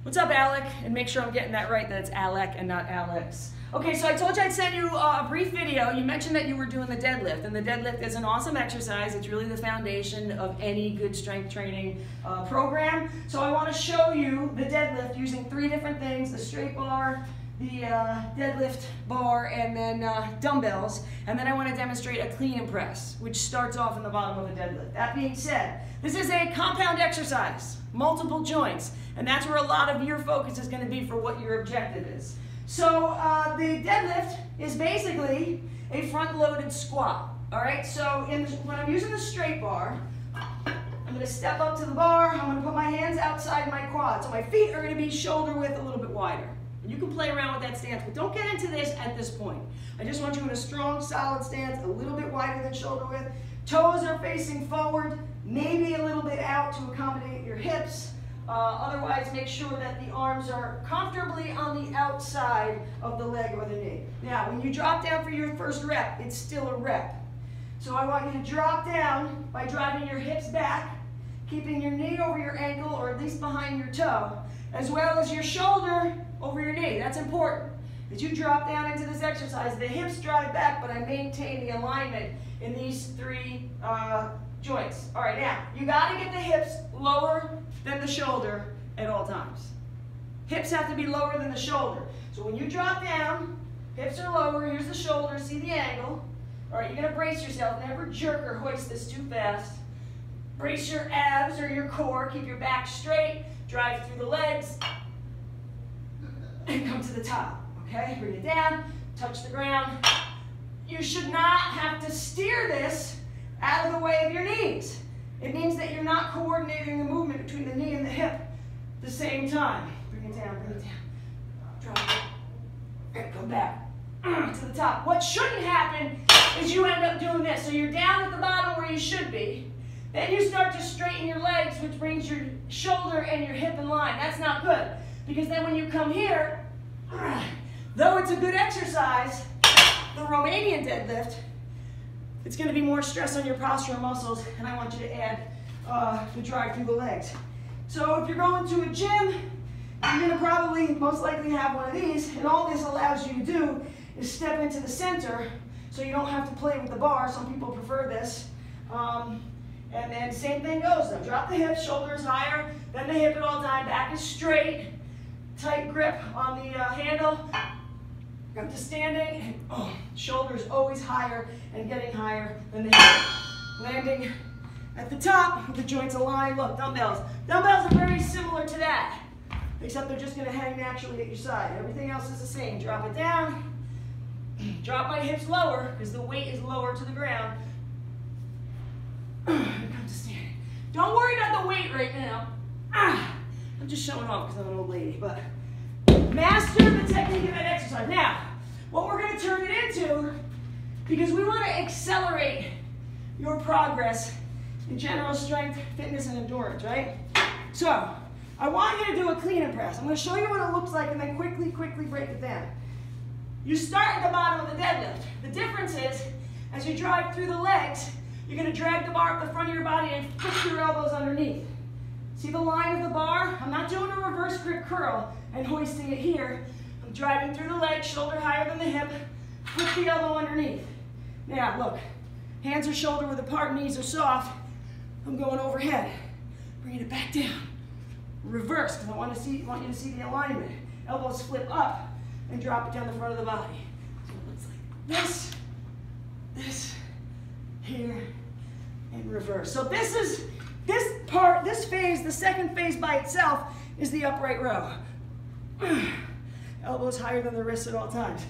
What's up, Alec? And make sure I'm getting that right, that it's Alec and not Alex. Okay, so I told you I'd send you a brief video. You mentioned that you were doing the deadlift, and the deadlift is an awesome exercise. It's really the foundation of any good strength training program. So I want to show you the deadlift using 3 different things: the straight bar, the deadlift bar, and then dumbbells. And then I want to demonstrate a clean and press, which starts off in the bottom of the deadlift. That being said, this is a compound exercise, multiple joints, and that's where a lot of your focus is going to be for what your objective is. So the deadlift is basically a front-loaded squat. All right, so when I'm using the straight bar, I'm going to step up to the bar. I'm going to put my hands outside my quad. So my feet are going to be shoulder width a little bit wider. And you can play around with that stance, but don't get into this at this point. I just want you in a strong, solid stance, a little bit wider than shoulder width. Toes are facing forward, maybe a little bit out to accommodate your hips. Otherwise, make sure that the arms are comfortably on the outside of the leg or the knee. Now, when you drop down for your first rep, it's still a rep. So I want you to drop down by driving your hips back, keeping your knee over your ankle or at least behind your toe, as well as your shoulder over your knee. That's important. As you drop down into this exercise, the hips drive back, but I maintain the alignment in these 3 joints. All right, now, you got to get the hips lower than the shoulder at all times. Hips have to be lower than the shoulder. So when you drop down, hips are lower, here's the shoulder, see the angle. All right, you're going to brace yourself. Never jerk or hoist this too fast. Brace your abs or your core. Keep your back straight. Drive through the legs. And come to the top. Okay, bring it down. Touch the ground. You should not have to steer this out of the way of your knees. It means that you're not coordinating the movement between the knee and the hip at the same time. Bring it down, bring it down. Drop it. And come back to the top. What shouldn't happen is you end up doing this. So you're down at the bottom where you should be. Then you start to straighten your legs, which brings your shoulder and your hip in line. That's not good. Because then when you come here, though it's a good exercise, the Romanian deadlift, it's going to be more stress on your postural muscles, and I want you to add the drive through the legs. So if you're going to a gym, you're going to probably most likely have one of these, and all this allows you to do is step into the center so you don't have to play with the bar. Some people prefer this. And then same thing goes. Now drop the hips, shoulders higher than the hip at all time, back is straight, tight grip on the handle. Up to standing, and shoulders always higher and getting higher than the hip. Landing at the top with the joints aligned. Look, dumbbells. Dumbbells are very similar to that, except they're just going to hang naturally at your side. Everything else is the same. Drop it down. Drop my hips lower because the weight is lower to the ground. And come to standing. Don't worry about the weight right now. I'm just showing off because I'm an old lady, but master the technique of that exercise. Now, what we're going to turn it into, because we want to accelerate your progress in general strength, fitness, and endurance, right? So, I want you to do a clean and press. I'm going to show you what it looks like and then quickly break it down. You start at the bottom of the deadlift. The difference is, as you drive through the legs, you're going to drag the bar up the front of your body and push your elbows underneath. See the line of the bar? I'm not doing a reverse grip curl and hoisting it here. I'm driving through the leg, shoulder higher than the hip, put the elbow underneath. Now, look, hands are shoulder width apart, knees are soft. I'm going overhead, bringing it back down. Reverse, because I want you to see the alignment. Elbows flip up and drop it down the front of the body. So it looks like this, here, and reverse. So this phase, the second phase by itself, is the upright row. Elbows higher than the wrists at all times.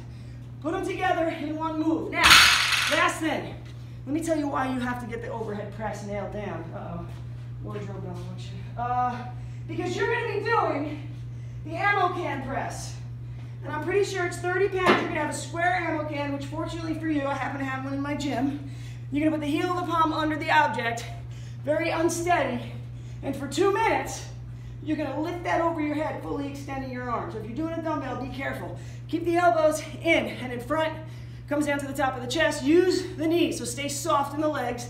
Put them together in one move. Now, last thing. Let me tell you why you have to get the overhead press nailed down. Wardrobe malfunction. Because you're going to be doing the ammo can press. And I'm pretty sure it's 30 pounds. You're going to have a square ammo can, which fortunately for you, I happen to have one in my gym. You're going to put the heel of the palm under the object, very unsteady, and for 2 minutes, you're going to lift that over your head, fully extending your arms. So if you're doing a dumbbell, be careful. Keep the elbows in and in front, comes down to the top of the chest. Use the knees, so stay soft in the legs,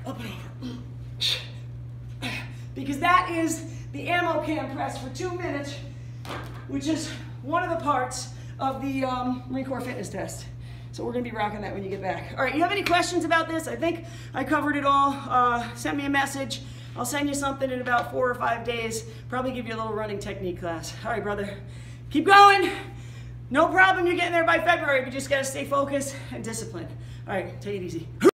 up and over. Because that is the ammo can press for 2 minutes. which is one of the parts of the Marine Corps fitness test. So we're gonna be rocking that when you get back. All right, you have any questions about this? I think I covered it all. Send me a message. I'll send you something in about 4 or 5 days. Probably give you a little running technique class. All right, brother, keep going. No problem, you're getting there by February, but you just gotta stay focused and disciplined. All right, take it easy.